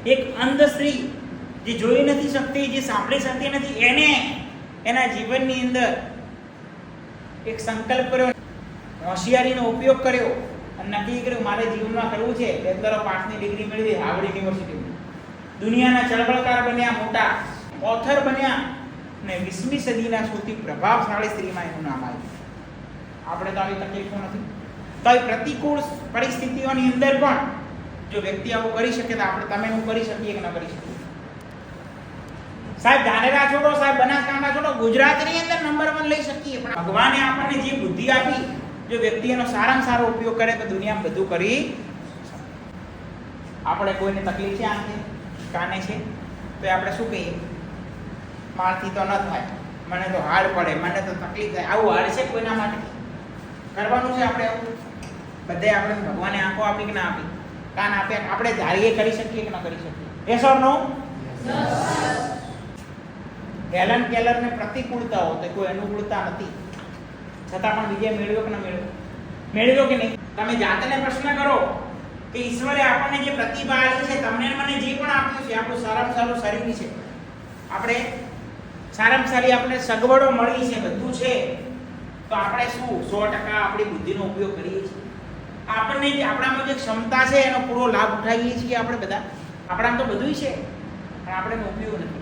એક અંધ સ્ત્રી જે જોઈ નથી શકતી, જે સાંભળી શકતી નથી, એને એના જીવનની અંદર એક સંકલ્પ કર્યો, હોશિયારીનો ઉપયોગ કર્યો અને નક્કી કર્યું મારે જીવનમાં કરવું છે બેચલર ઓફ આર્ટ્સની ડિગ્રી મેળવી હાર્વર્ડ યુનિવર્સિટીમાં. દુનિયાના ચળવળકાર બન્યા, મોટા ઓથર બન્યા અને 20મી સદીના સૌથી પ્રભાવશાળી સ્ત્રીમાં એનું નામ આવ્યું. આપણે તો આવી તકલીફો નથી. તો આવી પ્રતિકૂળ પરિસ્થિતિઓની અંદર પણ જો વ્યક્તિ આવું કરી શકે તો આપણે તમે હું કરી શકીએ કે ન કરી શકીએ? સાહેબ ધાનેરા છોડો, સાહેબ બનાસકાંઠા છોડો, ગુજરાતની અંદર નંબર 1 લઈ શકીએ. પણ ભગવાને આપણને જે બુદ્ધિ આપી, જો વ્યક્તિ એનો સારામાં સારો ઉપયોગ કરે તો દુનિયામાં બધું કરી શકે. આપણે કોઈને તકલીફ છે આંખે કાને છે તો આપણે શું કહીએ? મારથી તો ન થાય, મને તો હાડ પડે, મને તો તકલીફ થાય. આવું હાડ છે કોઈના માટે? કરવાનું છે આપણે આવું? બધે આપણે ભગવાને આંખો આપી કે ના આપી, કાન આપ્યા, આપણે ધારીએ કરી શકીએ કે ન કરી શકીએ? Yes or no? હેલન કેલરને પ્રતિકૂળતા હોત, કોઈ અનુકૂળતા નથી, છતાં પણ વિજય મેળવ્યો કે ન મેળવ્યો? મેળવ્યો કે નહીં? તમે જાતને પ્રશ્ન કરો કે ઈશ્વરે આપણને જે પ્રતિભા આપી છે, તમને મને જે પણ આપ્યું છે, આપણું સારામાં સારું શરીર છે, આપણે સારામાં સારી આપણે સગવડો મળી છે, બધું છે, તો આપણે શું 100% આપણી બુદ્ધિનો ઉપયોગ કરીએ છીએ? આપણને જે આપણામાં જે ક્ષમતા છે એનો પૂરો લાભ ઉઠાવીએ છીએ આપણે બધા? આપણામાં તો બધું છે પણ આપણે એનો ઉપયોગ નથી.